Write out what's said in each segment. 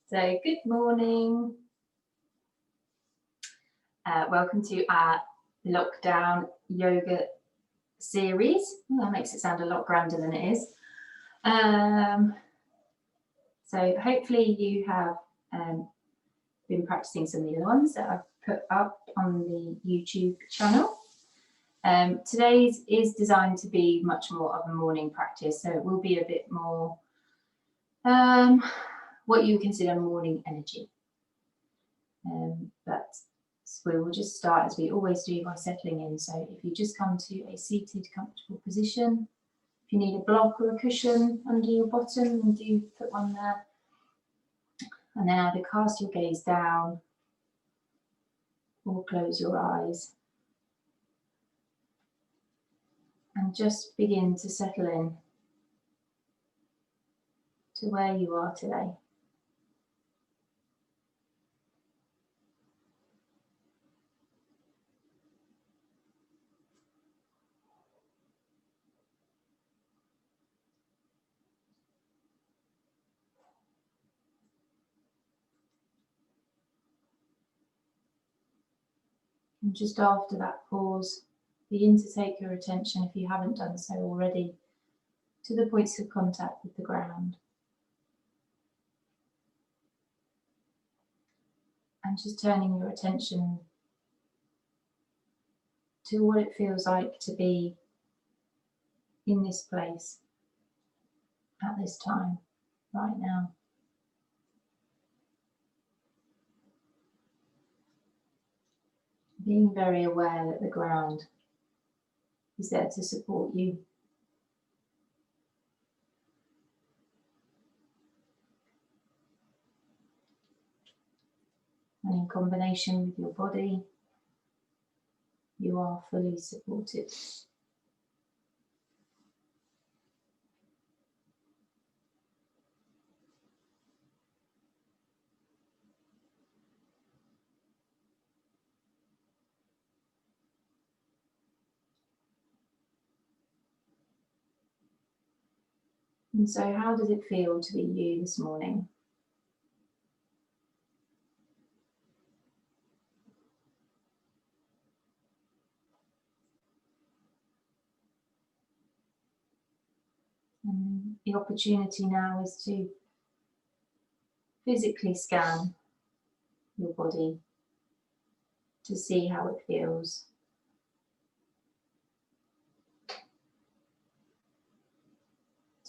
So good morning. Welcome to our lockdown yoga series. That makes it sound a lot grander than it is. So hopefully you have been practicing some of the other ones that I've put up on the YouTube channel. Today's is designed to be much more of a morning practice, so it will be a bit more what you consider morning energy. But we will just start as we always do by settling in. So if you just come to a seated, comfortable position, if you need a block or a cushion under your bottom, then do put one there. And then either cast your gaze down or close your eyes. And just begin to settle in to where you are today. And just after that pause, begin to take your attention, if you haven't done so already, to the points of contact with the ground. And just turning your attention to what it feels like to be in this place at this time, right now. Being very aware that the ground is there to support you. And in combination with your body, you are fully supported. And so how does it feel to be you this morning? And the opportunity now is to physically scan your body to see how it feels.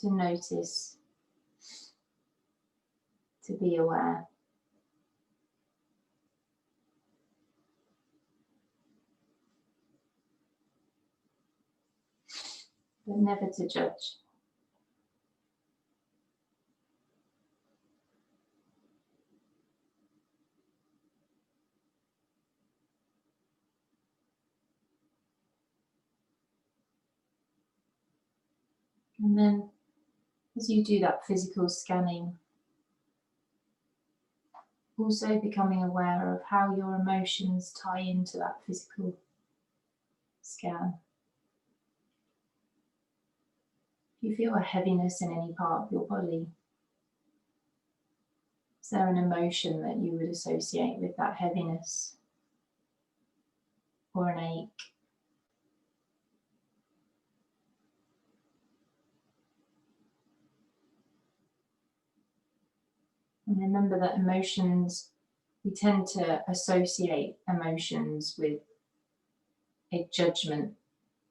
To notice, to be aware. But never to judge. And then as you do that physical scanning, also becoming aware of how your emotions tie into that physical scan. If you feel a heaviness in any part of your body, is there an emotion that you would associate with that heaviness or an ache? And remember that emotions, we tend to associate emotions with a judgment,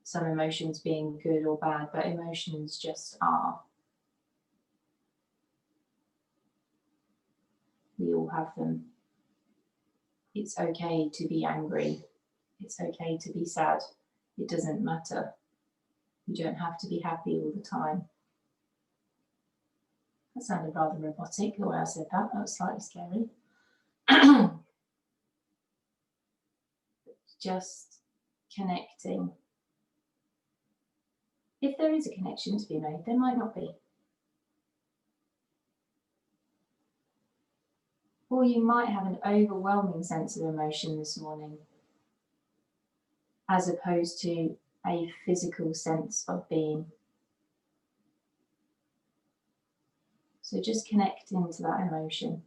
some emotions being good or bad, but emotions just are. We all have them. It's okay to be angry. It's okay to be sad. It doesn't matter. You don't have to be happy all the time. That sounded rather robotic, the way I said that. That was slightly scary. Just connecting. If there is a connection to be made, there might not be. Or you might have an overwhelming sense of emotion this morning, as opposed to a physical sense of being. So just connect into that emotion.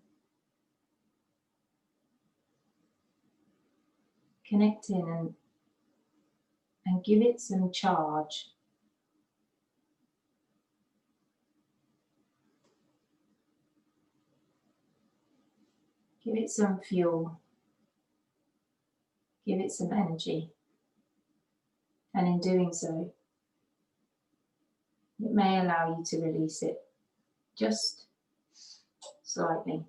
connect in and give it some charge. Give it some fuel. Give it some energy. And in doing so, it may allow you to release it just slightly.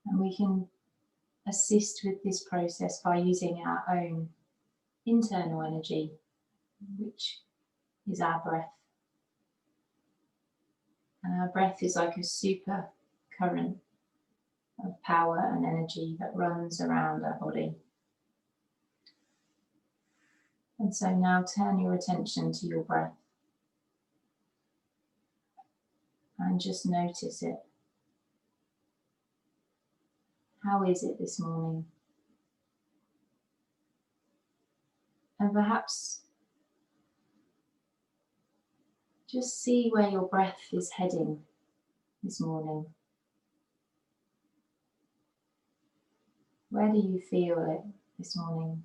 And we can assist with this process by using our own internal energy, which is our breath. And our breath is like a super current of power and energy that runs around our body. And so now turn your attention to your breath and just notice it. How is it this morning? And perhaps just see where your breath is heading this morning. Where do you feel it this morning?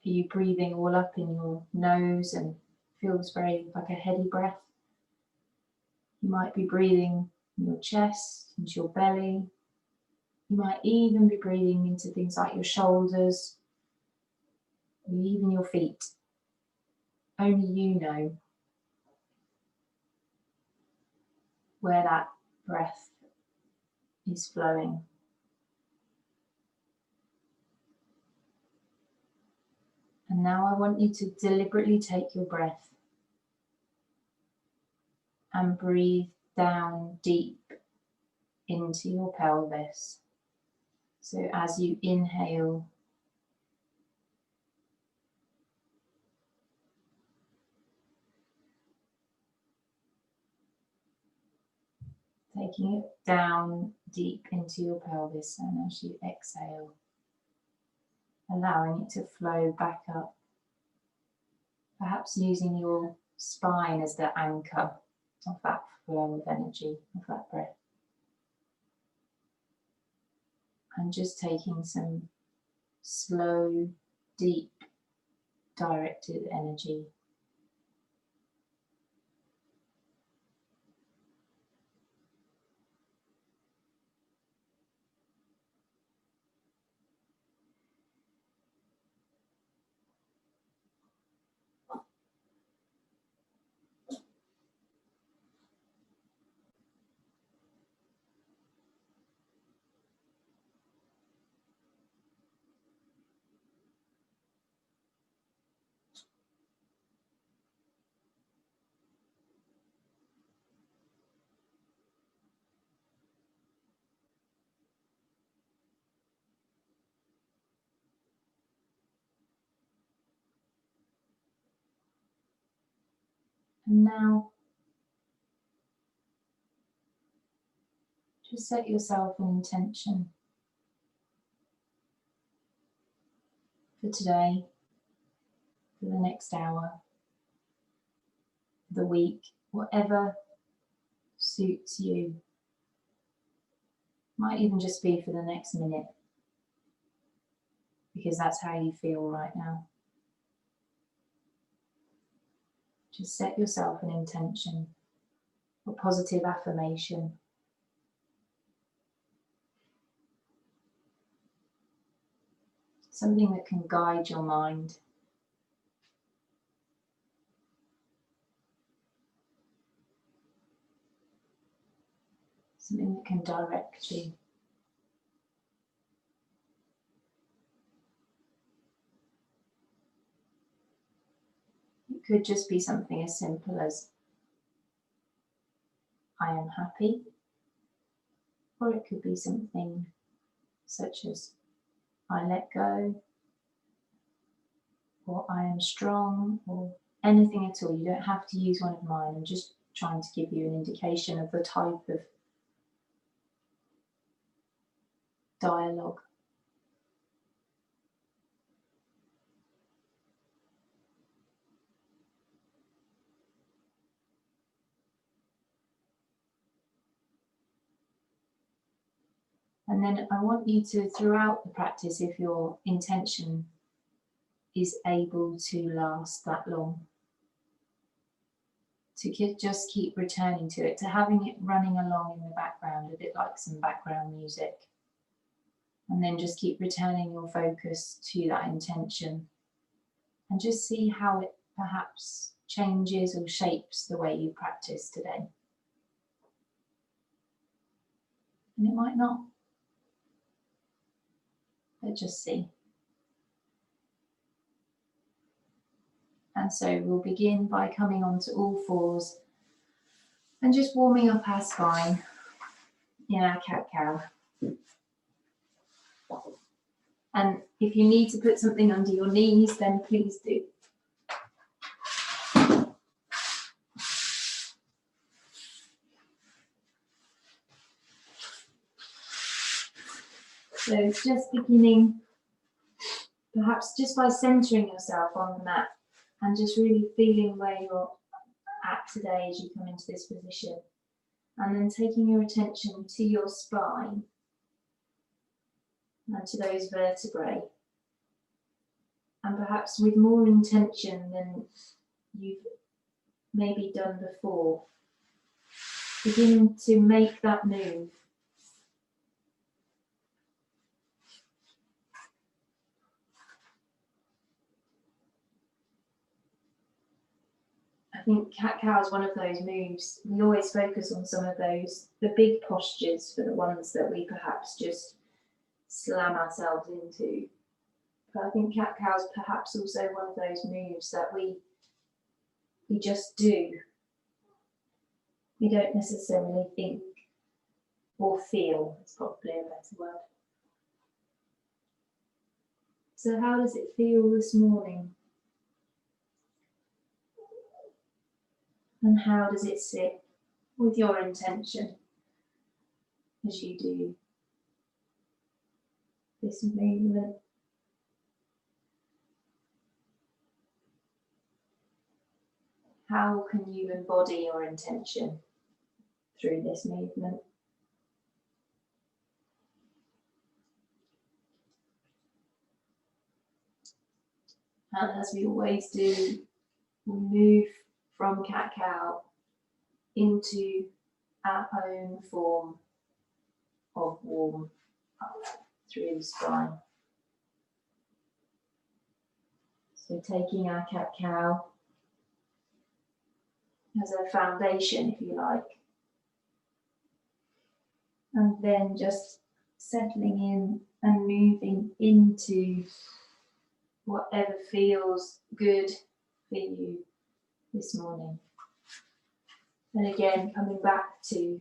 Are you breathing all up in your nose and feels very like a heady breath? You might be breathing in your chest, into your belly. You might even be breathing into things like your shoulders, or even your feet. Only you know where that breath is flowing. And now I want you to deliberately take your breath and breathe down deep into your pelvis. So as you inhale, taking it down deep into your pelvis, and as you exhale, allowing it to flow back up, perhaps using your spine as the anchor of that flow of energy, of that breath. And just taking some slow, deep, directed energy. And now, just set yourself an intention for today, for the next hour, the week, whatever suits you. Might even just be for the next minute, because that's how you feel right now. Just set yourself an intention, a positive affirmation. Something that can guide your mind. Something that can direct you. It could just be something as simple as, I am happy. Or it could be something such as, I let go. Or I am strong, or anything at all. You don't have to use one of mine. I'm just trying to give you an indication of the type of dialogue. And then I want you to, throughout the practice, if your intention is able to last that long, to just keep returning to it, to having it running along in the background, a bit like some background music. And then just keep returning your focus to that intention and just see how it perhaps changes or shapes the way you practice today. And it might not, but just see. And so we'll begin by coming onto all fours and just warming up our spine in our cat-cow. And if you need to put something under your knees, then please do. So it's just beginning, perhaps just by centering yourself on the mat and just really feeling where you're at today as you come into this position. And then taking your attention to your spine and to those vertebrae. And perhaps with more intention than you've maybe done before, begin to make that move. I think cat-cow is one of those moves. We always focus on some of those, the big postures for the ones that we perhaps just slam ourselves into. But I think cat-cow is perhaps also one of those moves that we just do. We don't necessarily think or feel, it's probably a better word. So how does it feel this morning? And how does it sit with your intention as you do this movement? How can you embody your intention through this movement? And as we always do, we move from cat-cow into our own form of warm up through the spine. So taking our cat-cow as a foundation, if you like, and then just settling in and moving into whatever feels good for you this morning. And again, coming back to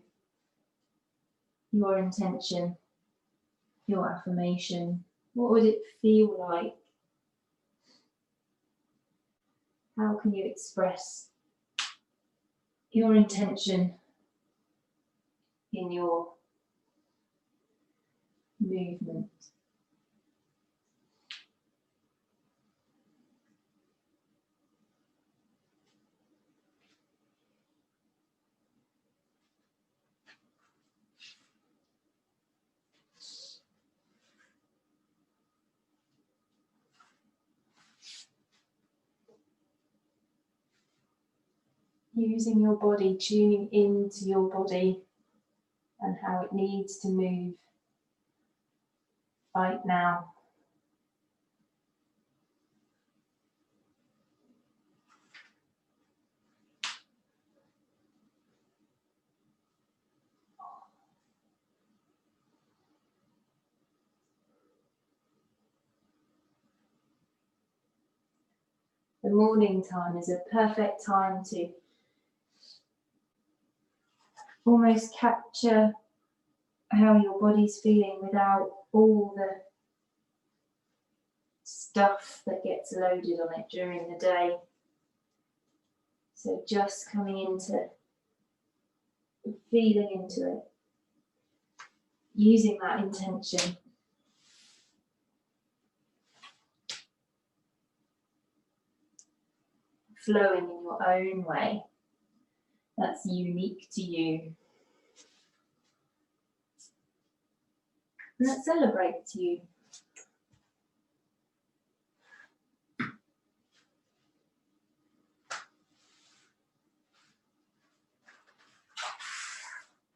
your intention, your affirmation. What would it feel like? How can you express your intention in your movement? Using your body, tuning into your body and how it needs to move right now. The morning time is a perfect time to almost capture how your body's feeling without all the stuff that gets loaded on it during the day. So just coming into feeling into it, using that intention. Flowing in your own way that's unique to you. and that celebrates you.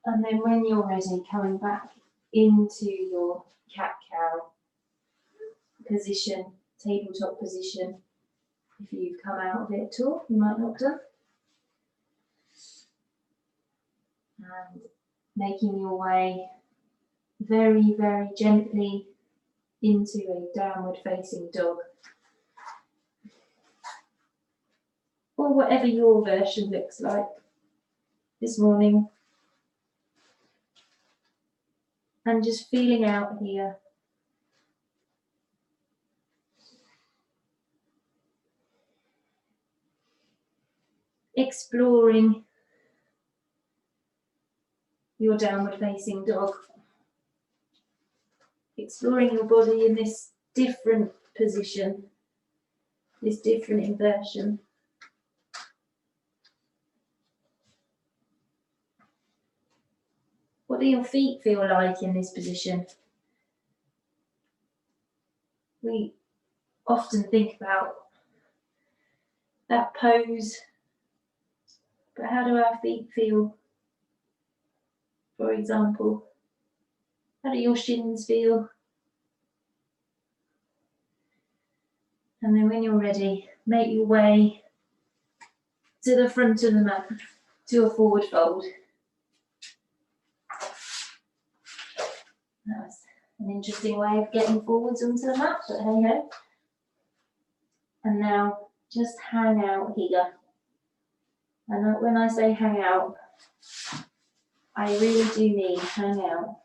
And then when you're ready, coming back into your cat-cow position, tabletop position. If you've come out of it at all, you might not have done. And making your way very, very gently into a downward facing dog. Or whatever your version looks like this morning. And just feeling out here. Exploring your downward facing dog. Exploring your body in this different position, this different inversion. What do your feet feel like in this position? We often think about that pose, but how do our feet feel? For example, how do your shins feel? And then when you're ready, make your way to the front of the mat, to a forward fold. That was an interesting way of getting forwards onto the mat, but hey ho. And now just hang out here. And when I say hang out, I really do mean hang out.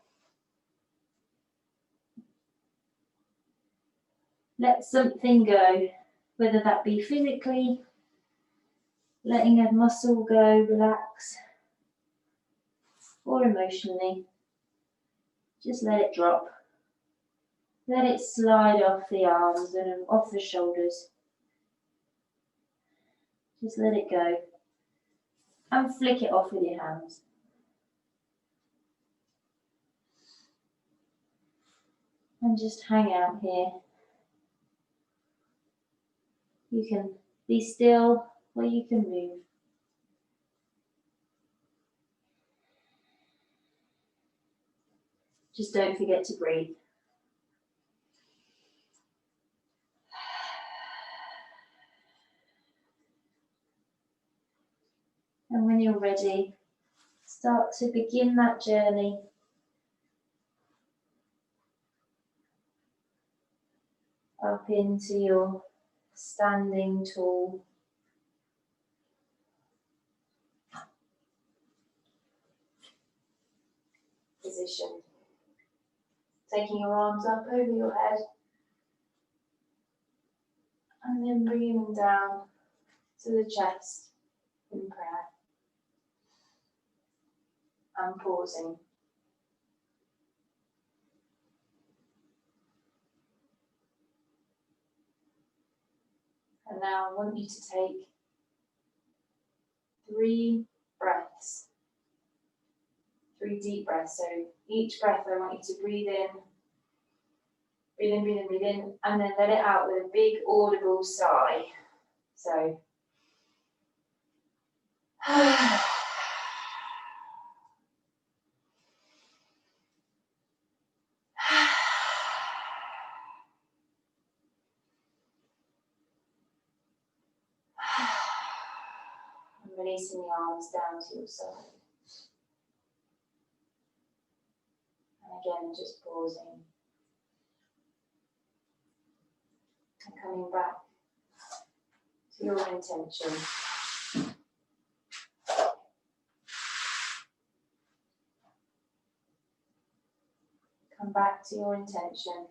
Let something go, whether that be physically, letting a muscle go, relax, or emotionally. Just let it drop. Let it slide off the arms and off the shoulders. Just let it go. And flick it off with your hands. And just hang out here. You can be still or you can move. Just don't forget to breathe. And when you're ready, start to begin that journey. Up into your standing tall. Position. Taking your arms up over your head. And then bringing them down to the chest in prayer. And pausing. And now I want you to take 3 breaths. 3 deep breaths. So each breath I want you to breathe in. Breathe in, breathe in, breathe in. And then let it out with a big audible sigh. So. Releasing the arms down to your side. And again, just pausing. And coming back to your intention. Come back to your intention.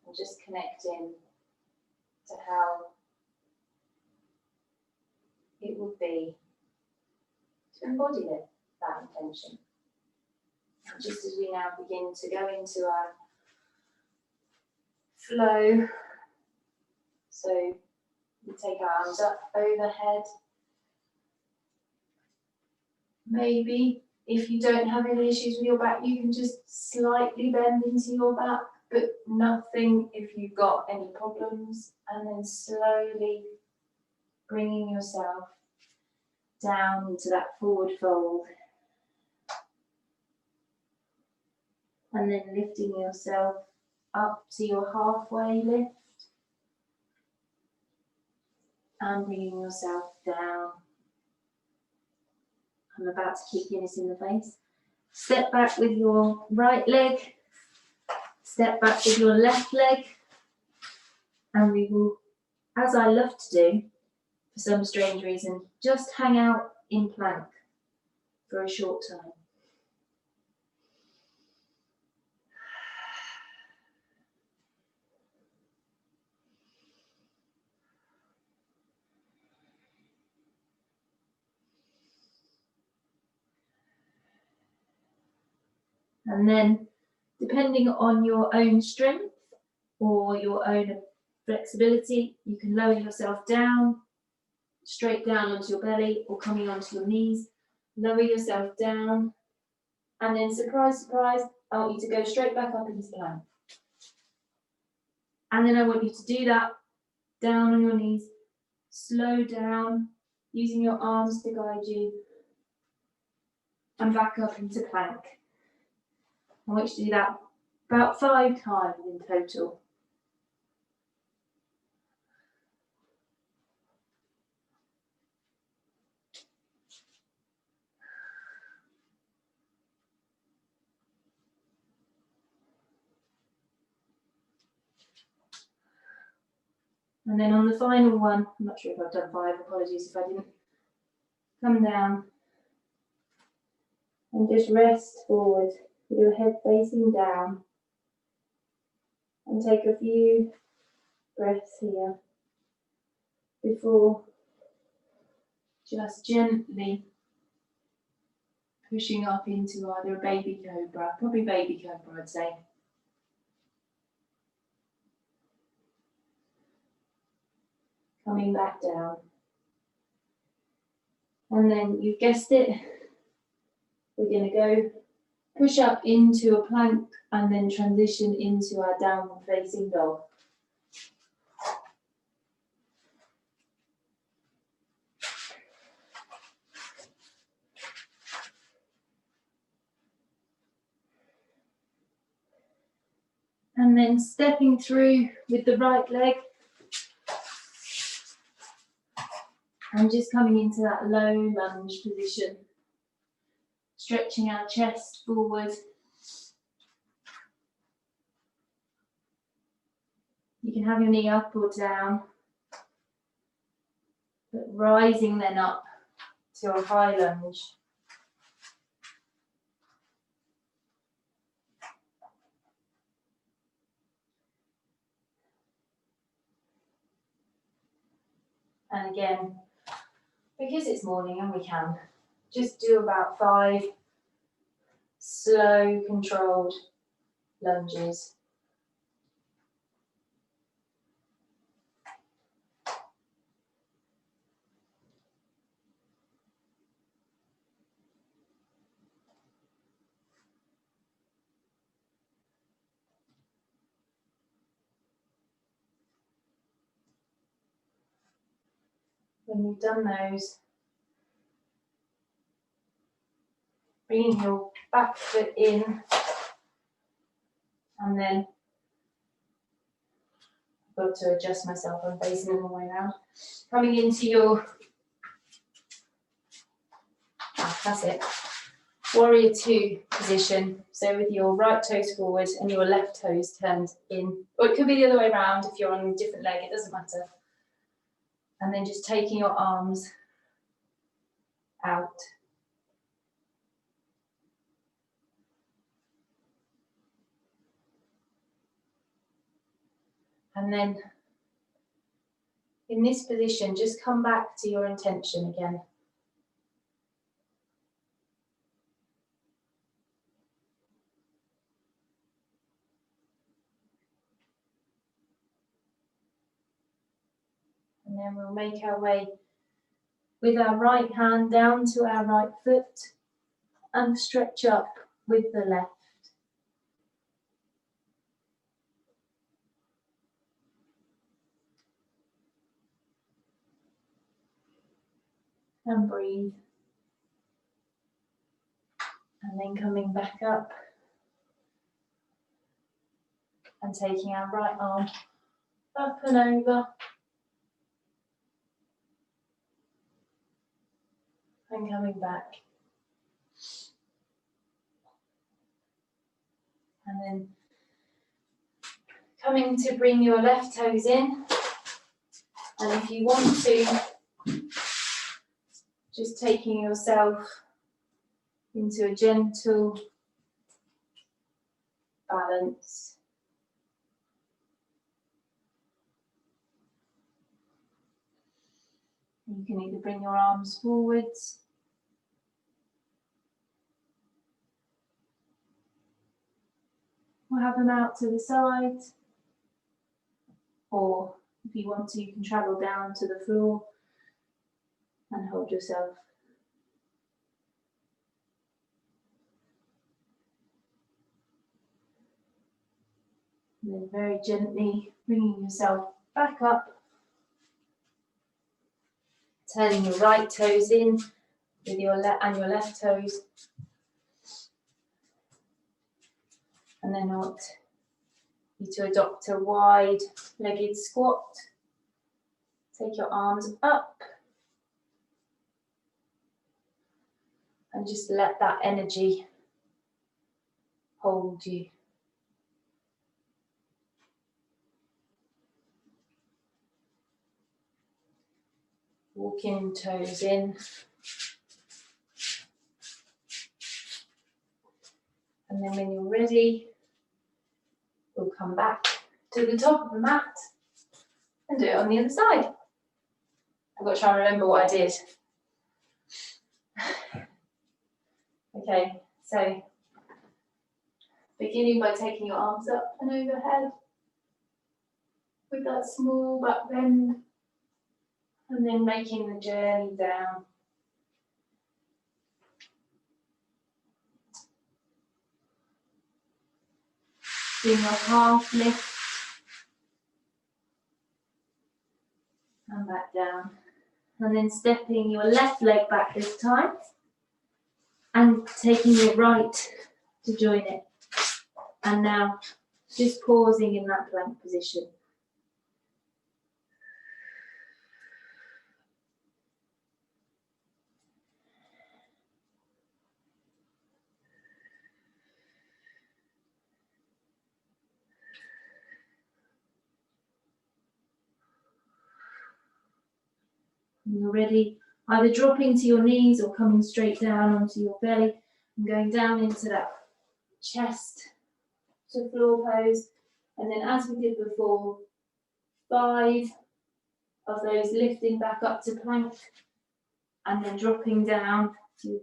And just connecting to how it would be to embody that intention. And just as we now begin to go into our flow, so we take our arms up overhead, maybe If you don't have any issues with your back, you can just slightly bend into your back, but nothing if you've got any problems. And then slowly bringing yourself down into that forward fold. And then lifting yourself up to your halfway lift. And bringing yourself down. I'm about to kick Eunice in the face. Step back with your right leg. Step back with your left leg. And we will, as I love to do, for some strange reason, just hang out in plank for a short time. And then, depending on your own strength or your own flexibility, you can lower yourself down, straight down onto your belly or coming onto your knees. Lower yourself down, and then surprise, surprise, I want you to go straight back up into plank. And then I want you to do that down on your knees, slow down, using your arms to guide you, and back up into plank. I want you to do that about 5 times in total. And then on the final one, I'm not sure if I've done 5, apologies if I didn't. Come down and just rest forward with your head facing down. And take a few breaths here before just gently pushing up into either a baby cobra, probably baby cobra I'd say. Coming back down. And then you guessed it, we're going to go push up into a plank and then transition into our downward facing dog. And then stepping through with the right leg and just coming into that low lunge position. Stretching our chest forward. You can have your knee up or down, but rising then up to a high lunge. And again, because it's morning and we can, just do about 5 slow, controlled lunges. When you've done those, bringing your back foot in, and then I've got to adjust myself, I'm facing the wrong way around. Coming into your, that's it, warrior 2 position. So with your right toes forward and your left toes turned in, or it could be the other way around if you're on a different leg, it doesn't matter. And then just taking your arms out. And then in this position, just come back to your intention again. And then we'll make our way with our right hand down to our right foot and stretch up with the left. And breathe. And then coming back up and taking our right arm up and over. And coming back. And then coming to bring your left toes in. And if you want to, just taking yourself into a gentle balance. You can either bring your arms forwards or have them out to the side, or if you want to, you can travel down to the floor and hold yourself. And then very gently bringing yourself back up, turning your right toes in with your left toes. And then I want you to adopt a wide-legged squat. Take your arms up and just let that energy hold you. Walking toes in. And then when you're ready, we'll come back to the top of the mat and do it on the other side. I've got to try and remember what I did. Okay, so beginning by taking your arms up and overhead with that small back bend, and then making the journey down. Doing your half lift and back down. And then stepping your left leg back this time and taking your right to join it. And now just pausing in that plank position. When you're ready, either dropping to your knees or coming straight down onto your belly and going down into that chest to floor pose. And then as we did before, 5 of those lifting back up to plank and then dropping down to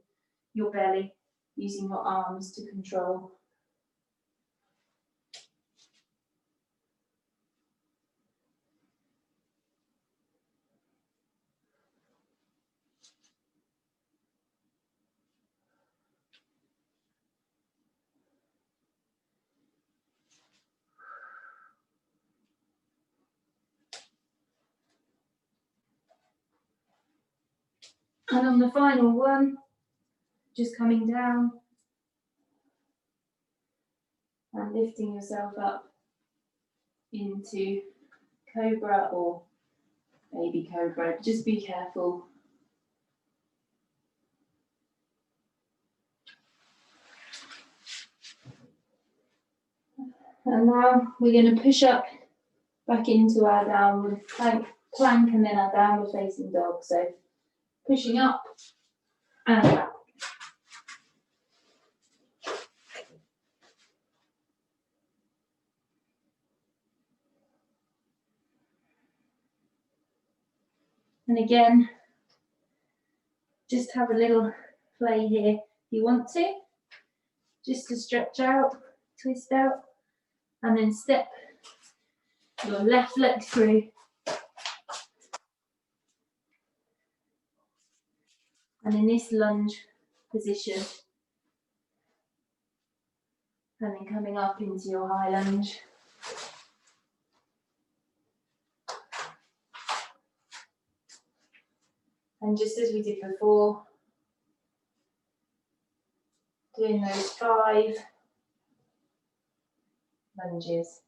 your belly using your arms to control. And on the final one, just coming down and lifting yourself up into cobra or baby cobra. Just be careful. And now we're going to push up back into our downward plank and then our downward facing dog. So pushing up and back. And again, just have a little play here if you want to, just to stretch out, twist out, and then step your left leg through. And in this lunge position, And then coming up into your high lunge. And just as we did before, doing those 5 lunges.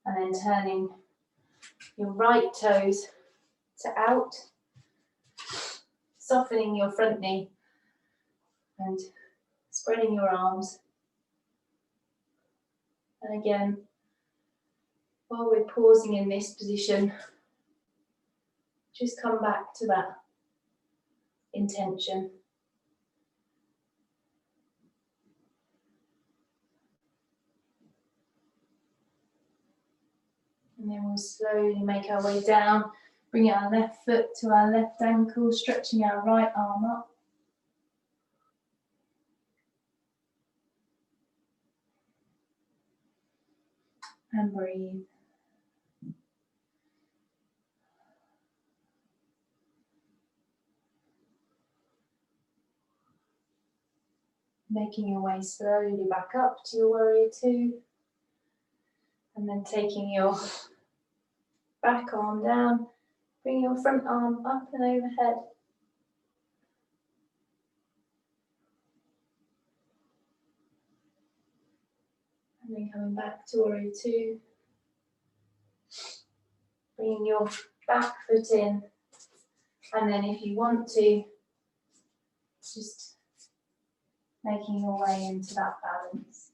And then turning your right toes to out, softening your front knee and spreading your arms. And again, while we're pausing in this position, just come back to that intention. And then we'll slowly make our way down, bring our left foot to our left ankle, stretching our right arm up. And breathe. Making your way slowly back up to your warrior 2. And then taking your back arm down, bring your front arm up and overhead. And then coming back to warrior 2. Bringing your back foot in. And then if you want to, just making your way into that balance.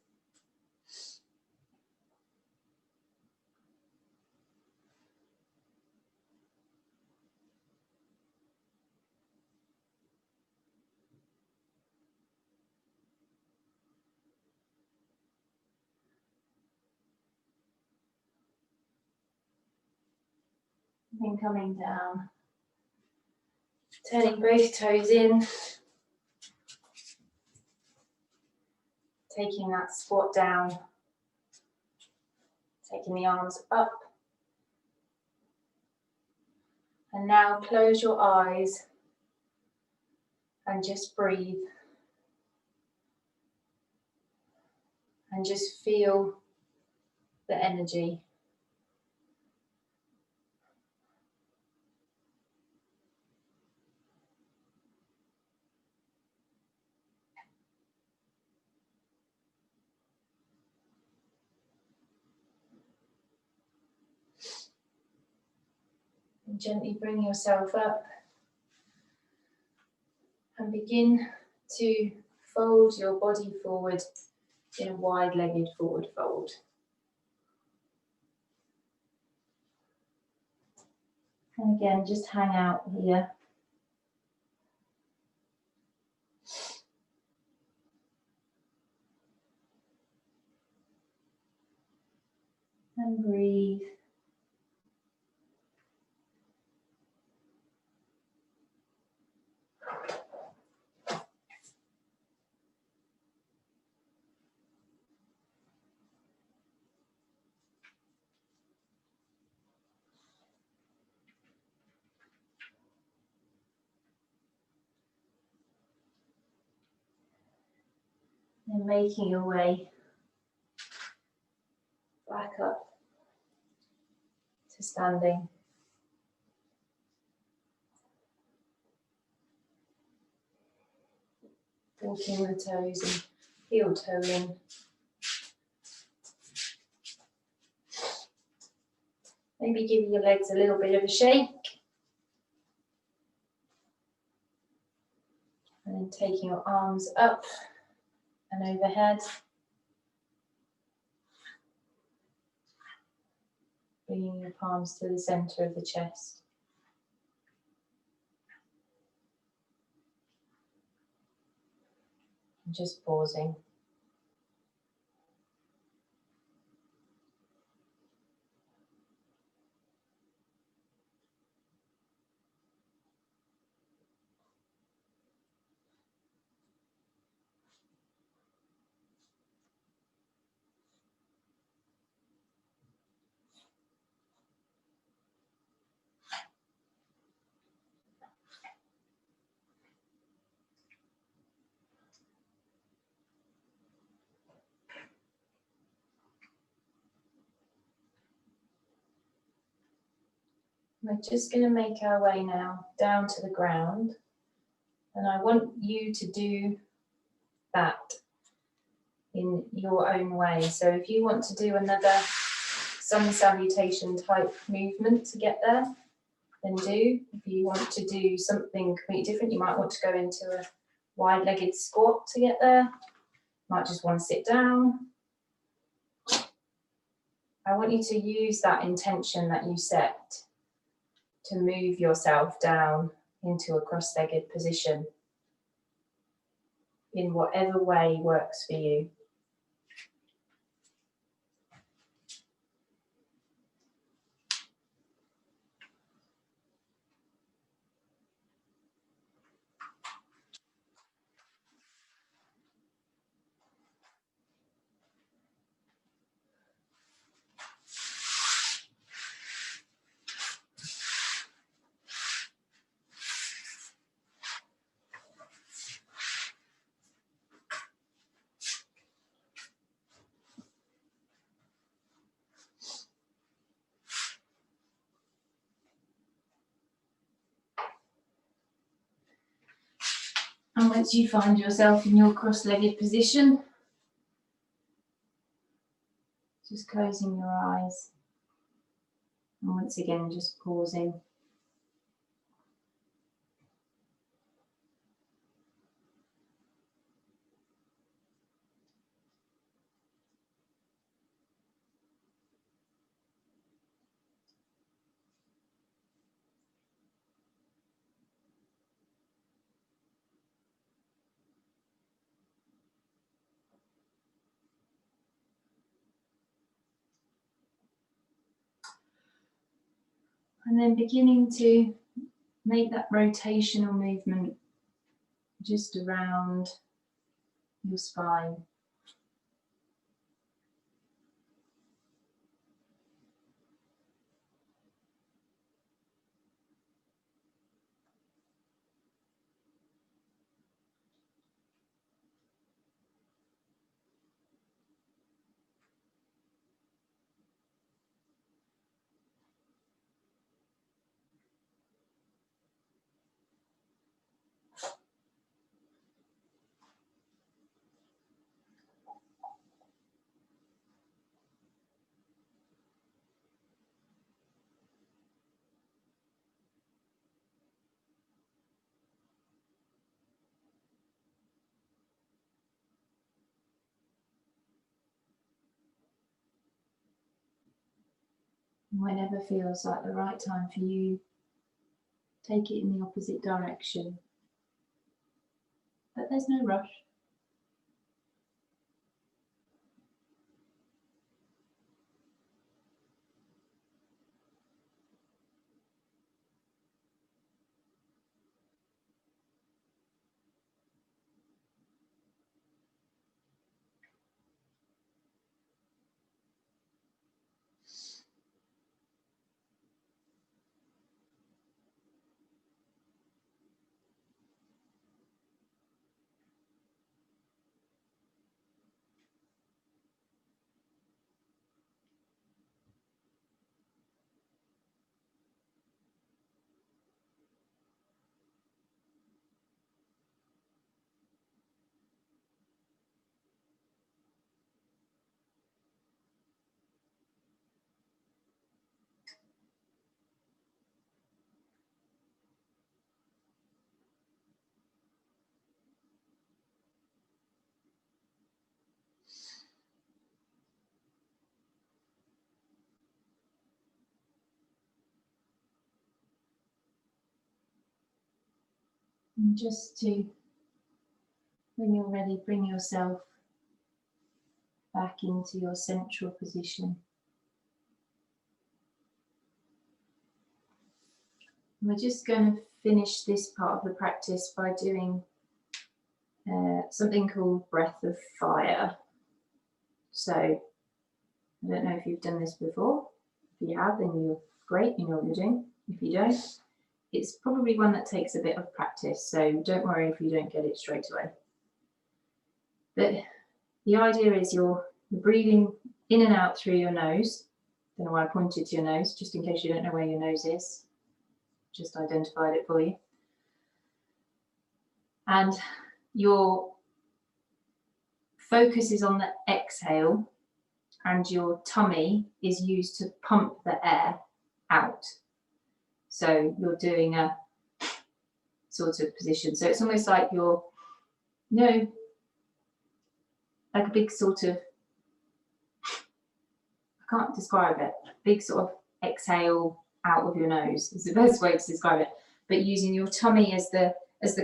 Then coming down, turning both toes in, taking that squat down, taking the arms up. And now close your eyes and just breathe. And just feel the energy. And gently bring yourself up and begin to fold your body forward in a wide-legged forward fold. And again, just hang out here. And breathe. And making your way back up to standing. Walking the toes and heel toe in. Maybe give your legs a little bit of a shake. And then taking your arms up and overhead. Bringing your palms to the center of the chest. And just pausing. We're just going to make our way now down to the ground, and I want you to do that in your own way. So if you want to do another sun salutation type movement to get there, then do. If you want to do something completely different, you might want to go into a wide-legged squat to get there. Might just want to sit down. I want you to use that intention that you set to move yourself down into a cross-legged position in whatever way works for you. And once you find yourself in your cross-legged position, just closing your eyes. And once again, just pausing. And then beginning to make that rotational movement just around your spine. Whenever feels like the right time for you, take it in the opposite direction. But there's no rush. And just to, when you're ready, bring yourself back into your central position. We're just going to finish this part of the practice by doing something called breath of fire. So, I don't know if you've done this before. If you have, then you're great, you know what you're doing. If you don't, it's probably one that takes a bit of practice, so don't worry if you don't get it straight away. But the idea is you're breathing in and out through your nose. Don't know why I pointed to your nose, just in case you don't know where your nose is. just identified it for you. And your focus is on the exhale, and your tummy is used to pump the air out. So you're doing a sort of position. So it's almost like you're, you know, like a big sort of, I can't describe it, big sort of exhale out of your nose is the best way to describe it. But using your tummy as the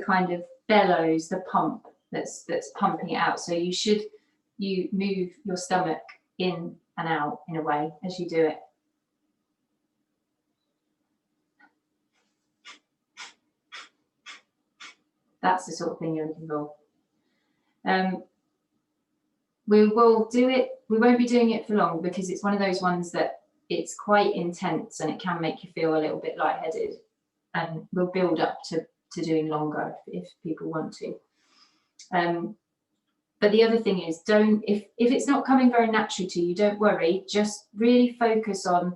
kind of bellows, the pump that's pumping it out. So you move your stomach in and out in a way as you do it. That's the sort of thing you're looking for. We will do it, we won't be doing it for long because it's one of those ones that it's quite intense and it can make you feel a little bit lightheaded, and we'll build up to doing longer if people want to. But the other thing is, if it's not coming very naturally to you, don't worry, just really focus on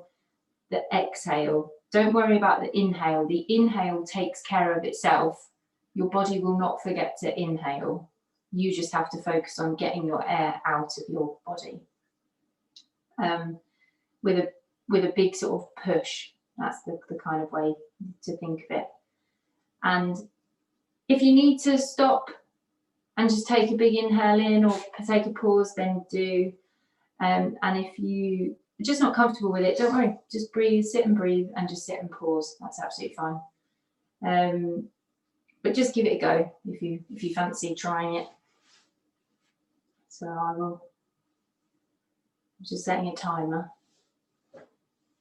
the exhale. Don't worry about the inhale. The inhale takes care of itself. Your body will not forget to inhale. You just have to focus on getting your air out of your body with a big sort of push. That's the kind of way to think of it. And if you need to stop and just take a big inhale in or take a pause, then do. And if you are just not comfortable with it, don't worry. Just breathe, sit and breathe, and just sit and pause. That's absolutely fine. But just give it a go if you fancy trying it. So I'm just setting a timer.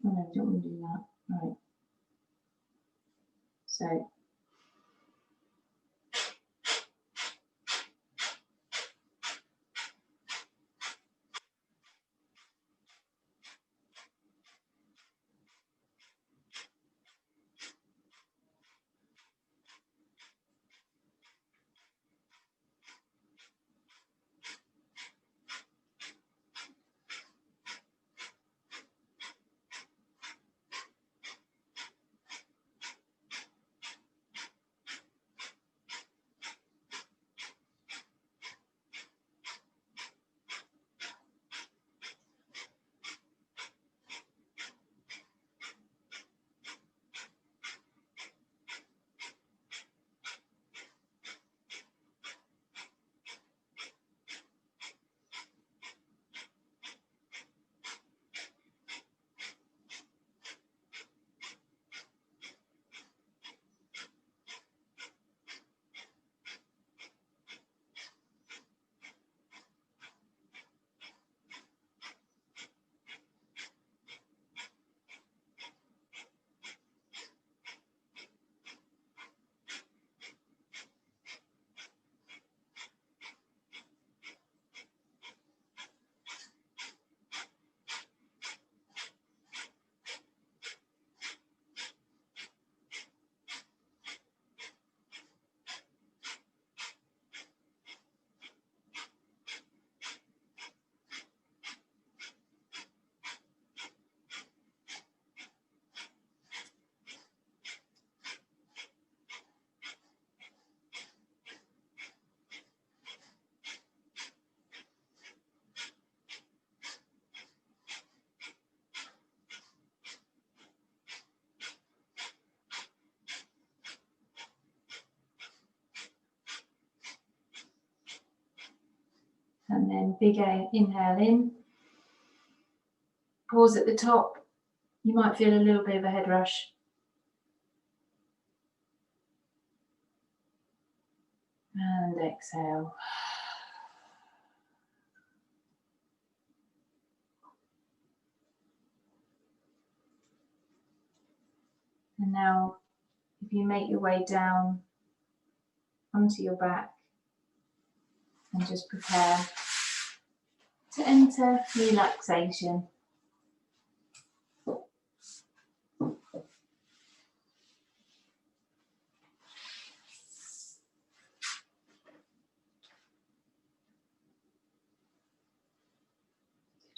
Oh no, I don't want to do that. Right. So. And then big inhale in, pause at the top. You might feel a little bit of a head rush. And exhale. And now, if you make your way down onto your back and just prepare to enter relaxation.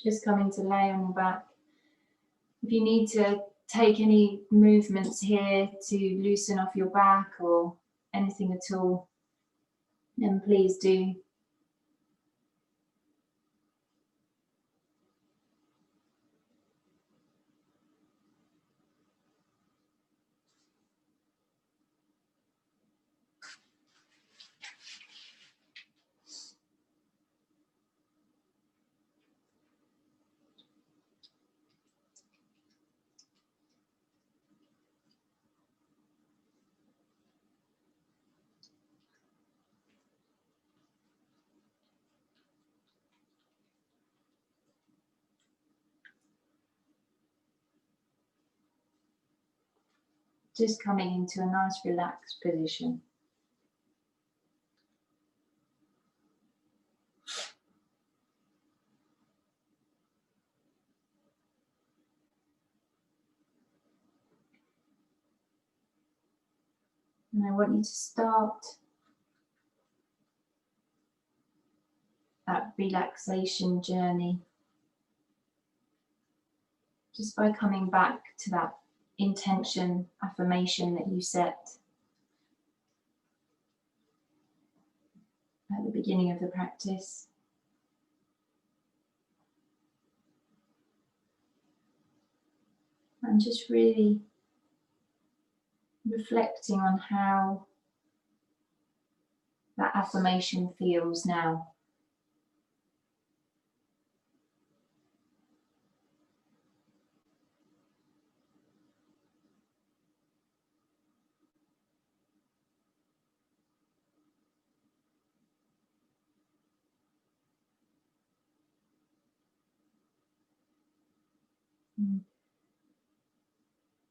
Just coming to lay on your back. If you need to take any movements here to loosen off your back or anything at all, then please do. Just coming into a nice relaxed position. And I want you to start that relaxation journey just by coming back to that intention, affirmation that you set at the beginning of the practice. And just really reflecting on how that affirmation feels now.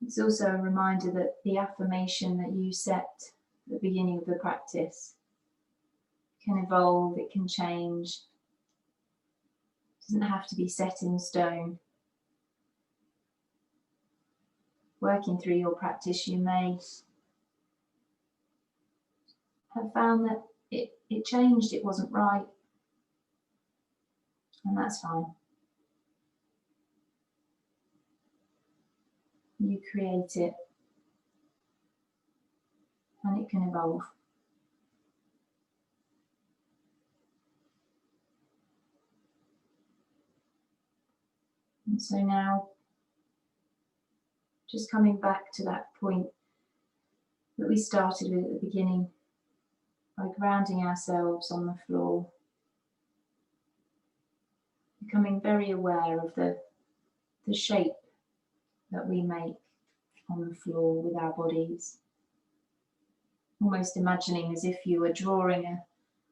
It's also a reminder that the affirmation that you set at the beginning of the practice can evolve, it can change. It doesn't have to be set in stone. Working through your practice, you may have found that it changed, it wasn't right, and that's fine. You create it, and it can evolve. And so now, just coming back to that point that we started with at the beginning, by grounding ourselves on the floor, becoming very aware of the shape that we make on the floor with our bodies. Almost imagining as if you were drawing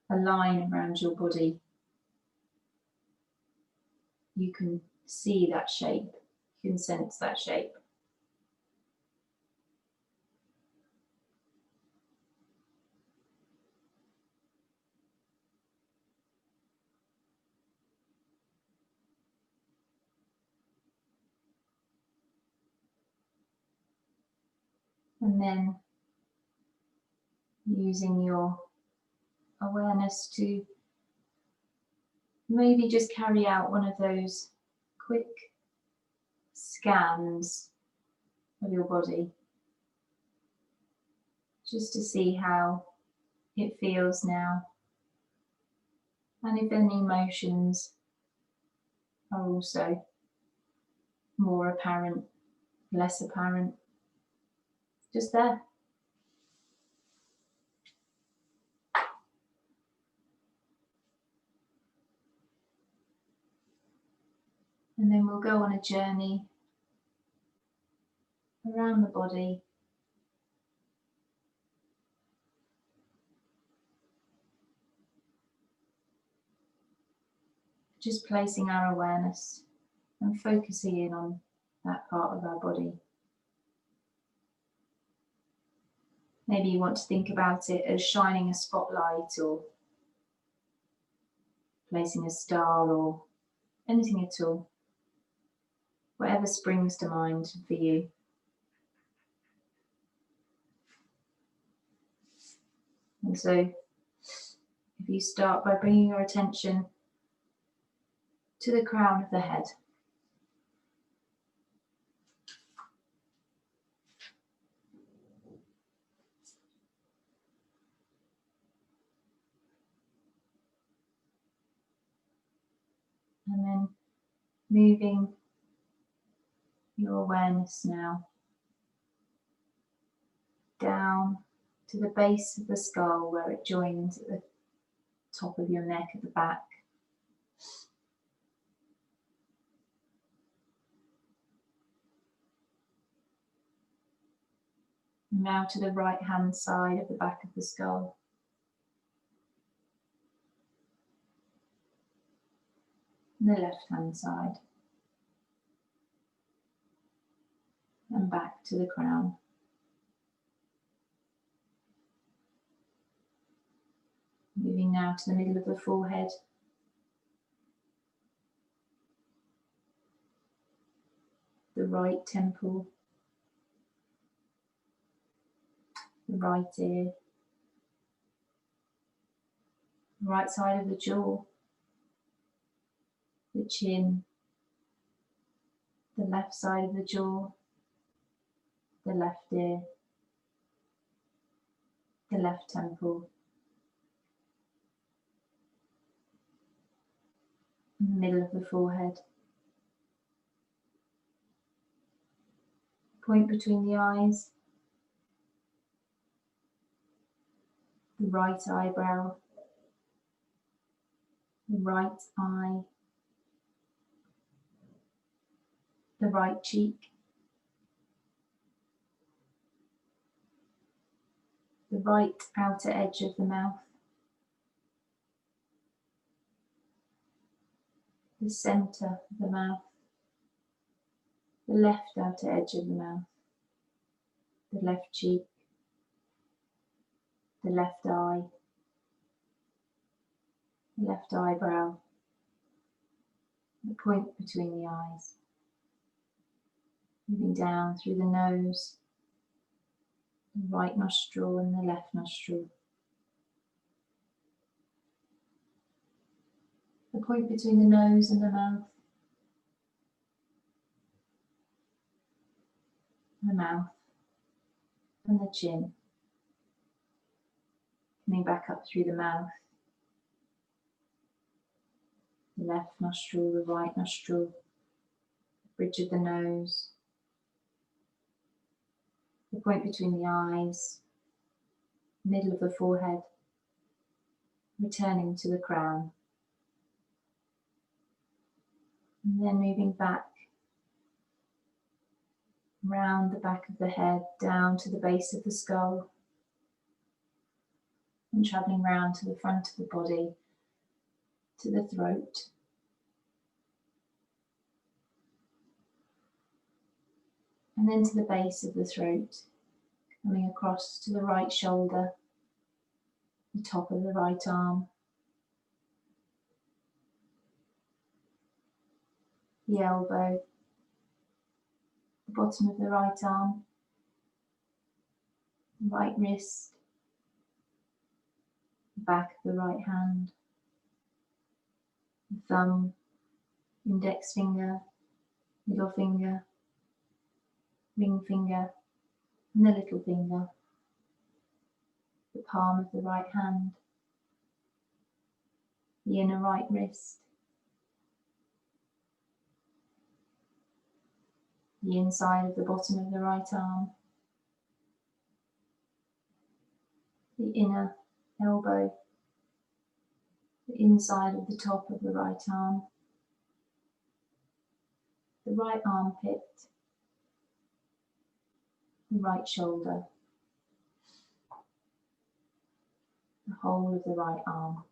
a line around your body. You can see that shape, you can sense that shape. And then using your awareness to maybe just carry out one of those quick scans of your body, just to see how it feels now, and if any emotions are also more apparent, less apparent, just there. And then we'll go on a journey around the body, just placing our awareness and focusing in on that part of our body. Maybe you want to think about it as shining a spotlight or placing a star or anything at all. Whatever springs to mind for you. And so if you start by bringing your attention to the crown of the head. moving your awareness now down to the base of the skull where it joins at the top of your neck at the back. Now to the right hand side of the back of the skull. And the left hand side. And back to the crown. Moving now to the middle of the forehead. The right temple. The right ear. The right side of the jaw. The chin. The left side of the jaw. The left ear. The left temple. In the middle of the forehead. Point between the eyes. The right eyebrow. The right eye. The right cheek. The right outer edge of the mouth. The centre of the mouth. The left outer edge of the mouth. The left cheek. The left eye. The left eyebrow. The point between the eyes. Moving down through the nose. The right nostril and the left nostril. The point between the nose and the mouth. The mouth and the chin. Coming back up through the mouth. The left nostril, the right nostril. The bridge of the nose. The point between the eyes. Middle of the forehead. Returning to the crown. And then moving back. Round the back of the head, down to the base of the skull. And travelling round to the front of the body, to the throat. And then to the base of the throat, coming across to the right shoulder, the top of the right arm, the elbow, the bottom of the right arm, the right wrist, the back of the right hand, the thumb, index finger, middle finger, ring finger, and the little finger, the palm of the right hand, the inner right wrist, the inside of the bottom of the right arm, the inner elbow, the inside of the top of the right arm, the right armpit, the right shoulder, the whole of the right arm.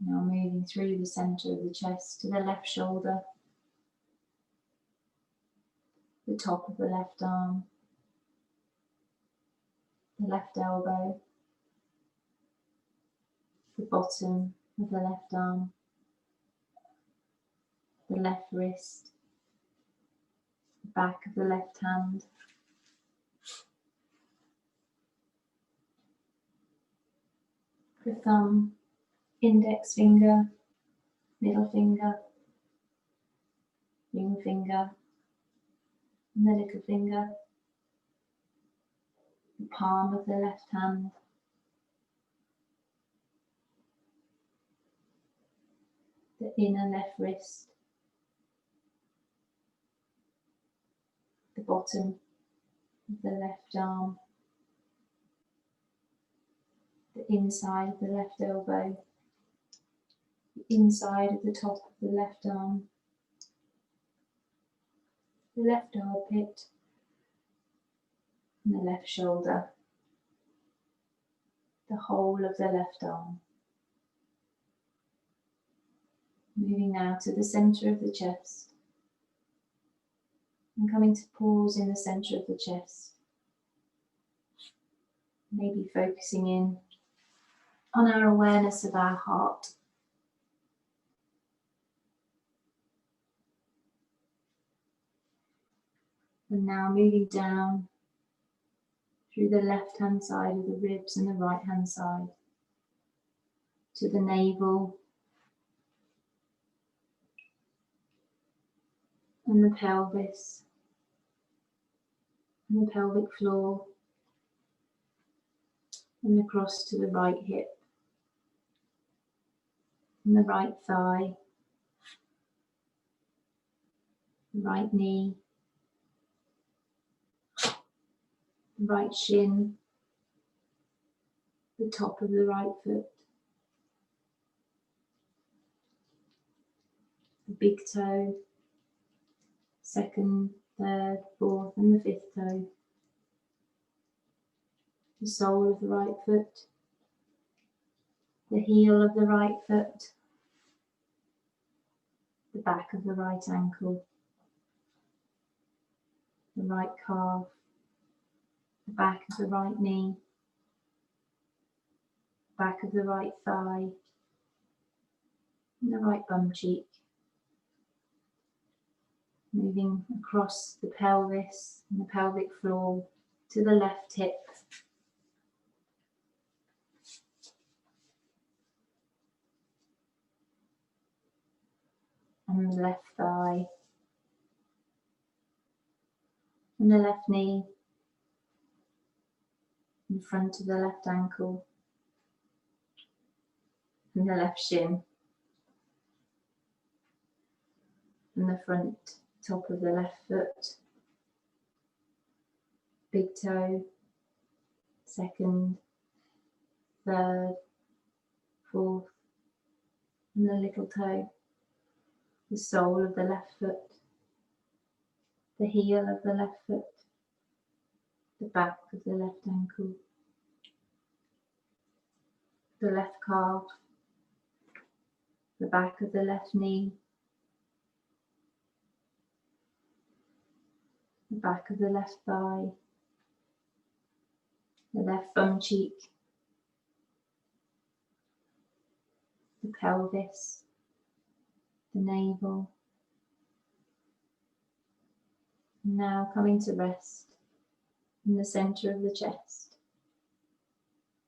Now moving through the centre of the chest to the left shoulder, the top of the left arm, the left elbow, the bottom of the left arm, the left wrist, the back of the left hand, the thumb, index finger, middle finger, ring finger, and the little finger, the palm of the left hand, the inner left wrist, the bottom of the left arm, the inside of the left elbow, the inside of the top of the left arm, the left armpit, and the left shoulder, the whole of the left arm. Moving now to the centre of the chest, and coming to pause in the centre of the chest. Maybe focusing in on our awareness of our heart. And now moving down through the left hand side of the ribs and the right hand side to the navel and the pelvis and the pelvic floor, and across to the right hip and the right thigh, the right knee, the right shin, the top of the right foot, the big toe, second, third, fourth and the fifth toe, the sole of the right foot, the heel of the right foot, the back of the right ankle, the right calf, the back of the right knee, back of the right thigh, and the right bum cheek. Moving across the pelvis and the pelvic floor to the left hip, and the left thigh, and the left knee, in front of the left ankle, and the left shin, and the front top of the left foot, big toe, second, third, fourth, and the little toe, the sole of the left foot, the heel of the left foot, the back of the left ankle, the left calf, the back of the left knee, the back of the left thigh, the left bum cheek, the pelvis, the navel. And now coming to rest in the centre of the chest,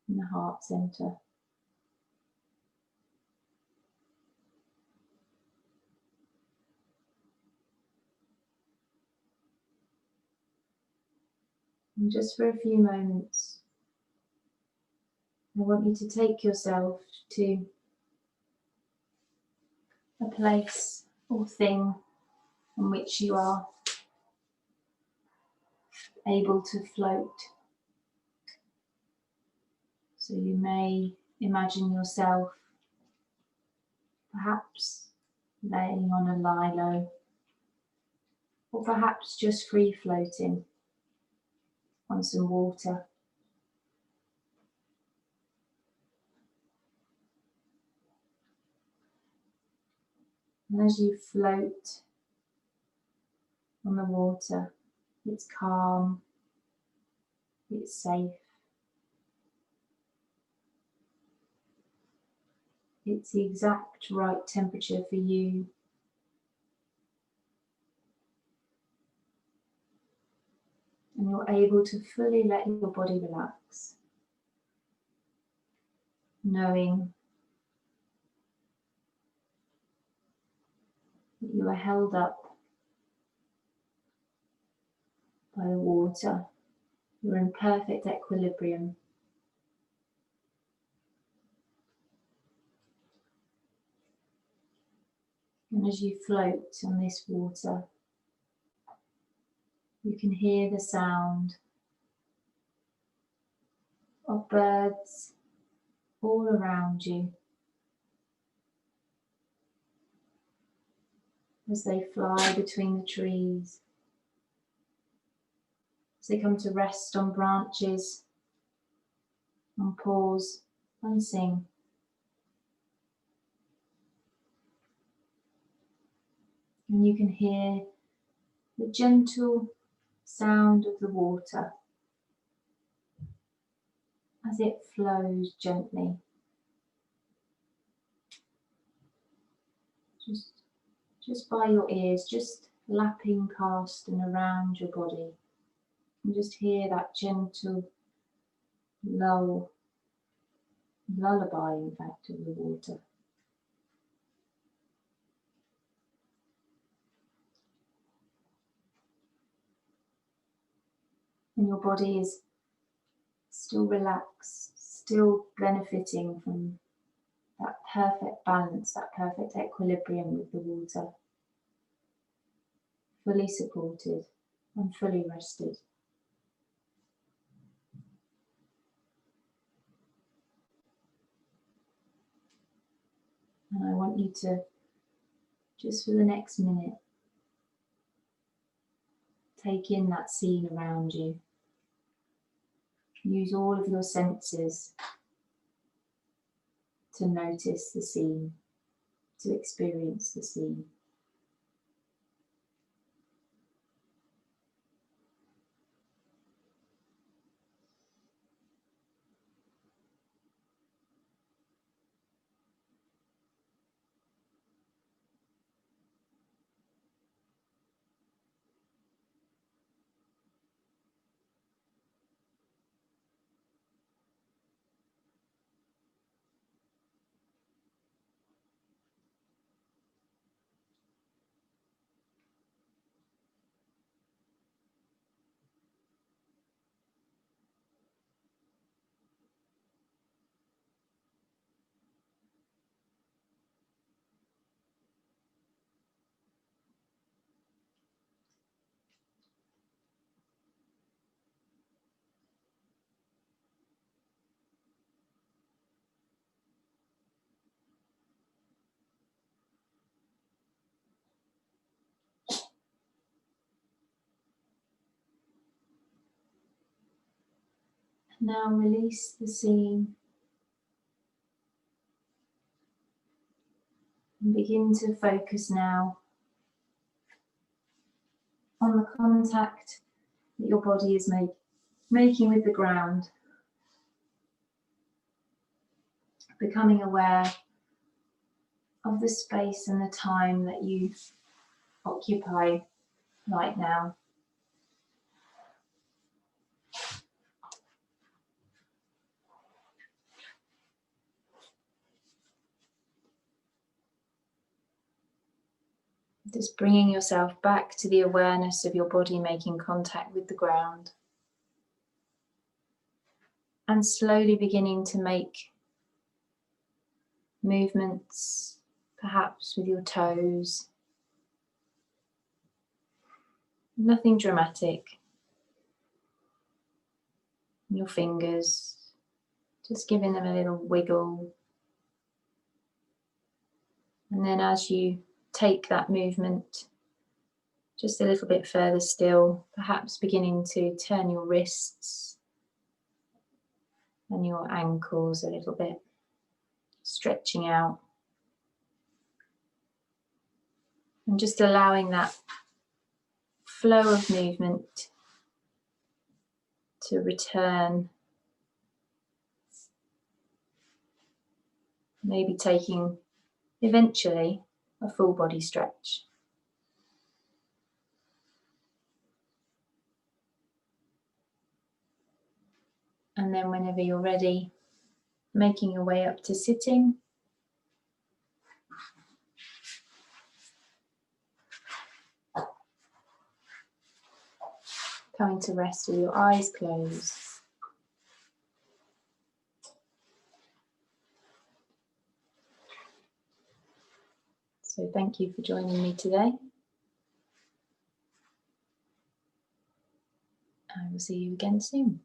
in the heart centre. And just for a few moments, I want you to take yourself to a place or thing on which you are able to float. So you may imagine yourself perhaps laying on a lilo, or perhaps just free floating on some water. And as you float on the water, it's calm, it's safe, it's the exact right temperature for you. And you're able to fully let your body relax, knowing that you are held up by the water. You're in perfect equilibrium. And as you float on this water, you can hear the sound of birds all around you as they fly between the trees, as they come to rest on branches, and pause and sing. And you can hear the gentle sound of the water as it flows gently. Just by your ears, just lapping past and around your body. And just hear that gentle lullaby, in fact, of the water. And your body is still relaxed, still benefiting from that perfect balance, that perfect equilibrium with the water. Fully supported and fully rested. And I want you to, just for the next minute, take in that scene around you. Use all of your senses to notice the scene, to experience the scene. Now release the scene and begin to focus now on the contact that your body is making with the ground. Becoming aware of the space and the time that you occupy right now. Just bringing yourself back to the awareness of your body making contact with the ground. And slowly beginning to make movements, perhaps with your toes. Nothing dramatic. Your fingers, just giving them a little wiggle. And then as you take that movement just a little bit further still, perhaps beginning to turn your wrists and your ankles a little bit, stretching out. And just allowing that flow of movement to return. Maybe taking eventually a full body stretch. And then whenever you're ready, making your way up to sitting. Coming to rest with your eyes closed. So thank you for joining me today. I will see you again soon.